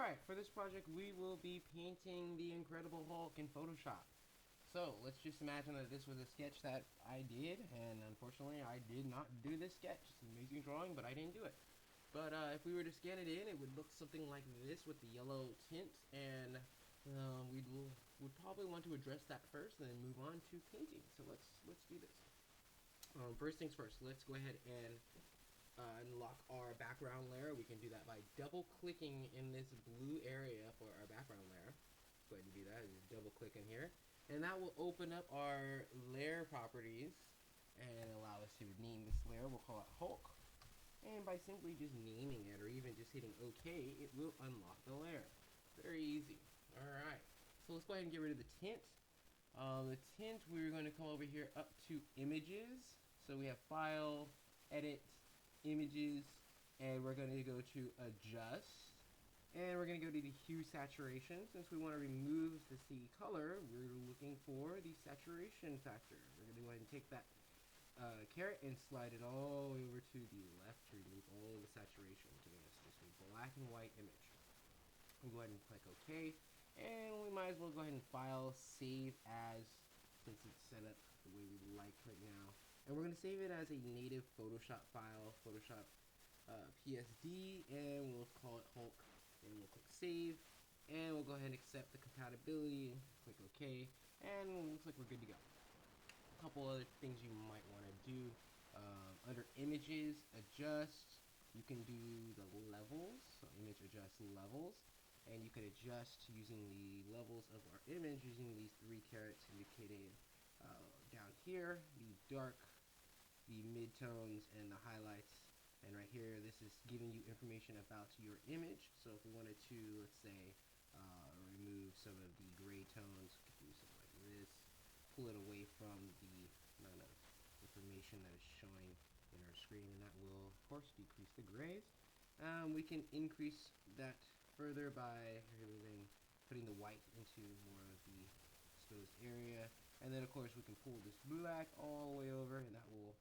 Alright, for this project we will be painting the Incredible Hulk in Photoshop. So let's just imagine that this was a sketch that I did, and unfortunately I did not do this sketch. It's an amazing drawing, but I didn't do it. But if we were to scan it in, it would look something like this with the yellow tint, and we'd probably want to address that first and then move on to painting. So let's do this. First things first, let's go ahead and unlock our background layer. We can do that by double clicking in this blue area for our background layer. Go ahead and do that. Just double click in here, and that will open up our layer properties and allow us to name this layer. We'll call it Hulk, and by simply just naming it or even just hitting OK, it will unlock the layer. Very easy. Alright, so let's go ahead and get rid of the tint. The tint, we're going to come over here up to images. So we have file, edit, images, and we're going to go to adjust, and we're going to go to the hue saturation. Since we want to remove the sea color, we're looking for the saturation factor. We're going to go ahead and take that caret and slide it all the way over to the left to remove all of the saturation. So it's just a black and white image. We'll go ahead and click OK, and we might as well go ahead and file, save as, since it's set up the way we like right now. And we're going to save it as a native Photoshop file, Photoshop PSD, and we'll call it Hulk, and we'll click save, and we'll go ahead and accept the compatibility, click OK, and it looks like we're good to go. A couple other things you might want to do. Under images, adjust, you can do the levels, so image adjust levels, and you can adjust using the levels of our image using these three carets indicated down here, the dark, the midtones, and the highlights. And right here, this is giving you information about your image. So if we wanted to, let's say, remove some of the gray tones, we could do something like this, pull it away from the amount of information that is showing in our screen, and that will, of course, decrease the grays. We can increase that further by putting the white into more of the exposed area. And then, of course, we can pull this black all the way over, and that will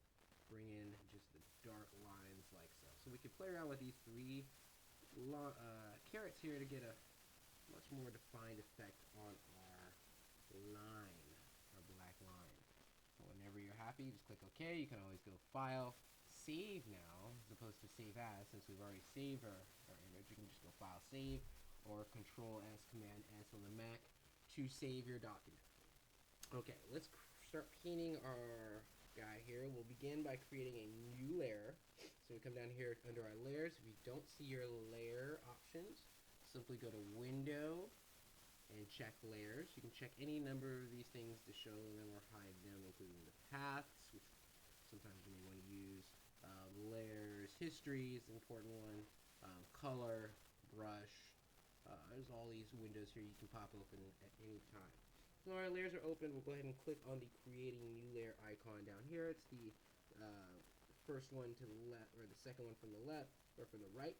bring in just the dark lines like so. So we can play around with these three carets here to get a much more defined effect on our line, our black line. So whenever you're happy, just click OK. You can always go File, Save now, as opposed to Save As. Since we've already saved our image, you can just go File, Save, or Control S, Command S on the Mac to save your document. Okay, let's start painting our guy here. We'll begin by creating a new layer. So we come down here under our layers. If you don't see your layer options, simply go to Window and check layers. You can check any number of these things to show them or hide them, including the paths, which sometimes you may want to use. Layers, history is an important one. Color, brush. There's all these windows here you can pop open at any time. So our layers are open. We'll go ahead and click on the creating new layer icon down here. It's the first one to the left, or the second one from the left, or from the right.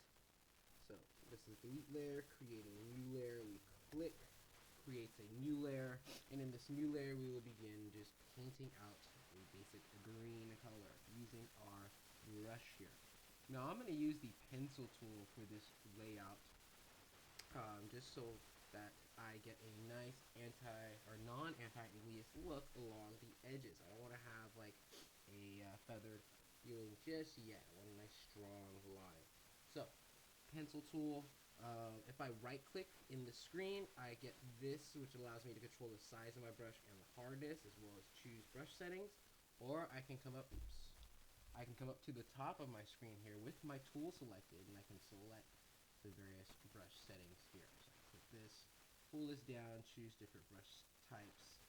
So this is delete layer, creating a new layer. We click, creates a new layer, and in this new layer we will begin just painting out a basic green color using our brush here. Now I'm going to use the pencil tool for this layout, just so that I get a nice non-anti-alias look along the edges. I don't want to have like a feathered feeling just yet. I want a nice strong line. So, pencil tool. If I right click in the screen, I get this, which allows me to control the size of my brush and the hardness, as well as choose brush settings. Or I can come up, I can come up to the top of my screen here with my tool selected, and I can select the various brush settings here. So I click this, pull this down, choose different brush types.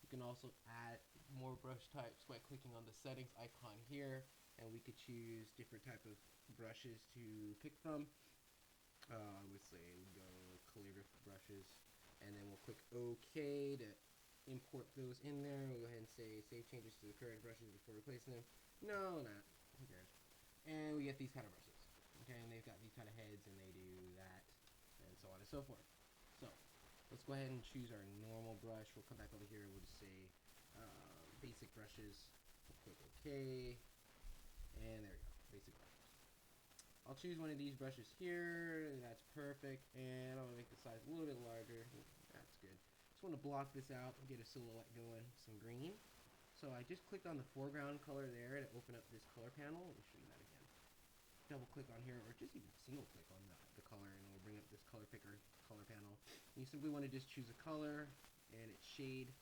You can also add more brush types by clicking on the settings icon here, and we could choose different type of brushes to pick from. I would say we go calligraphy brushes, and then we'll click OK to import those in there. We'll go ahead and say save changes to the current brushes before replacing them. No, not. Who cares? And we get these kind of brushes. Okay, and they've got these kind of heads, and they do that, and so on and so forth. So let's go ahead and choose our normal brush. We'll come back over here and we'll just say basic brushes. We'll click OK, and there we go, basic brushes. I'll choose one of these brushes here. That's perfect. click, and I'm gonna make the size a little bit larger. That's good. Just want to block this out and get a silhouette going. Some green. So I just clicked on the foreground color there to open up this color panel. Let me show you that again. Double click on here, or just even single click on the color, and it'll bring up this color picker color panel. And you simply want to just choose a color and its shade.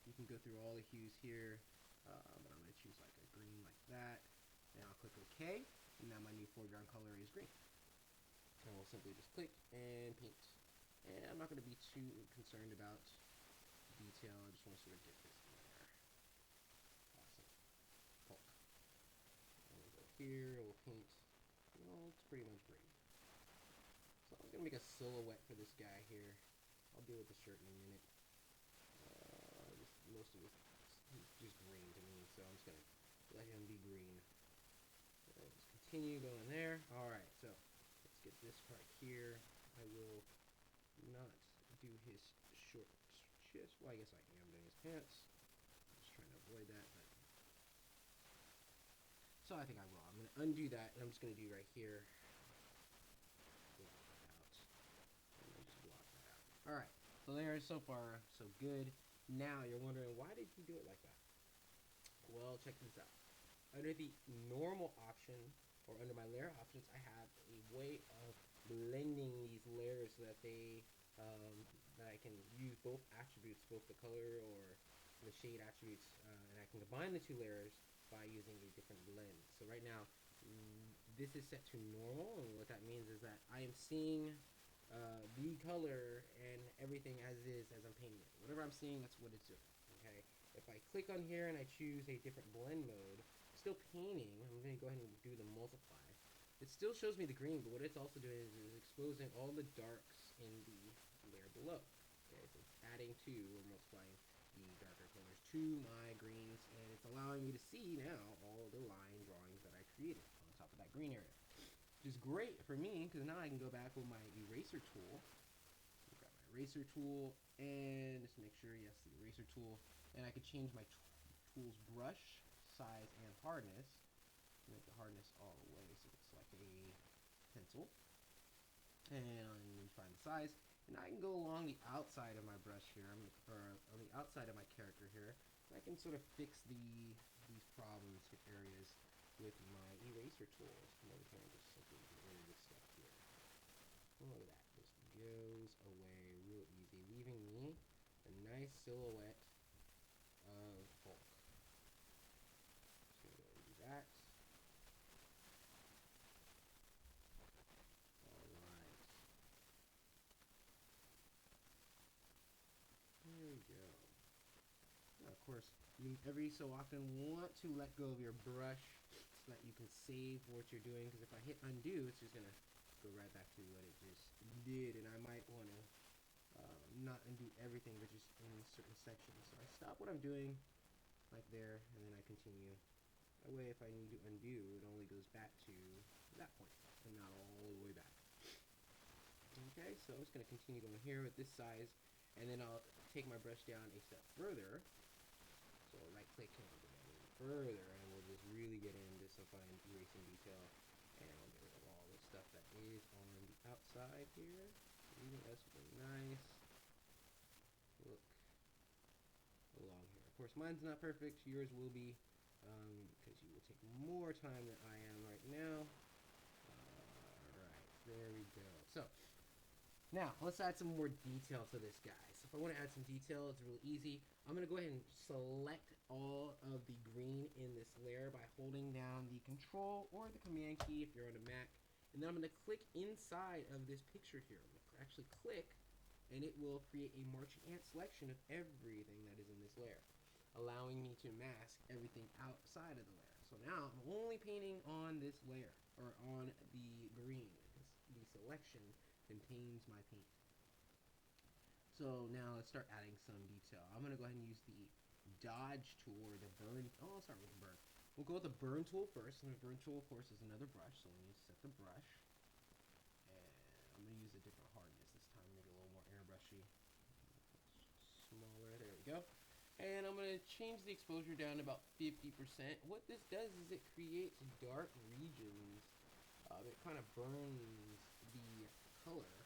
You can go through all the hues here, but I'm going to choose like a green like that, and I'll click OK, and now my new foreground color is green. And we'll simply just click and paint. And I'm not going to be too concerned about detail. I just want to sort of get this in there. Awesome. Hulk. And we'll go here, we'll paint. Well, it's pretty much green. So I'm going to make a silhouette for this guy here. I'll deal with the shirt in a minute. Most of it is just green to me, so I'm just going to let him be green. Let's continue going there. Alright, so let's get this part here. I will not do his short chest. Well, I guess I am doing his pants. I'm just trying to avoid that, but so I think I will. I'm going to undo that, and I'm just going to do right here. Block that out. And then just block that out. Alright, so there, so far, so good. Now you're wondering, why did he do it like that? Well, check this out. Under the normal option, or under my layer options, I have a way of blending these layers so that they that I can use both attributes, both the color or the shade attributes, and I can combine the two layers by using a different blend. So right now, this is set to normal, and what that means is that I am seeing the color and everything as is as I'm painting it. Whatever I'm seeing, that's what it's doing. Okay. If I click on here and I choose a different blend mode, still painting. I'm going to go ahead and do the multiply. It still shows me the green, but what it's also doing is exposing all the darks in the layer below. Okay, so it's adding to or multiplying the darker colors to my greens, and it's allowing me to see now all the line drawings that I created on top of that green area. Which is great for me, because now I can go back with my eraser tool. Grab my eraser tool, and just make sure, yes, the eraser tool. And I can change my tool's brush, size, and hardness. Make the hardness all the way so it's like a pencil. And find the size. And I can go along the outside of my brush here, or on the outside of my character here. And I can sort of fix these problems areas with my eraser tools. And then we can just simply get rid of this stuff here. Look at that. Just goes away real easy, leaving me a nice silhouette of Hulk. Just gonna go and do that. Alright. There we go. Now, of course, you every so often want to let go of your brush so that you can save what you're doing, because if I hit undo, it's just going to go right back to what it just did, and I might want to not undo everything, but just in certain sections. So I stop what I'm doing, like there, and then I continue. That way, if I need to undo, it only goes back to that point, and not all the way back. Okay, so I'm just going to continue going here with this size, and then I'll take my brush down a step further. So I'll right click and go down even further, and we'll just really get into some fine erasing detail, and I'll get rid of all the stuff that is on the outside here, leaving us with a nice look along here. Of course, mine's not perfect. Yours will be, because you will take more time than I am right now. Alright, there we go. So, now, let's add some more detail to this guy. So if I want to add some detail, it's really easy. I'm going to go ahead and select all of the green in this layer by holding down the Control or the Command key if you're on a Mac. And then I'm going to click inside of this picture here. I'm going to actually click, and it will create a marching ant selection of everything that is in this layer, allowing me to mask everything outside of the layer. So now I'm only painting on this layer, or on the green, because the selection contains my paint. So now let's start adding some detail. I'm going to go ahead and use the dodge tool or the burn. Oh, I'll start with the burn. We'll go with the burn tool first, and the burn tool, of course, is another brush. So let me set the brush, and I'm going to use a different hardness this time, maybe a little more airbrushy. Smaller, there we go. And I'm going to change the exposure down to about 50%. What this does is it creates dark regions. It kind of burns the color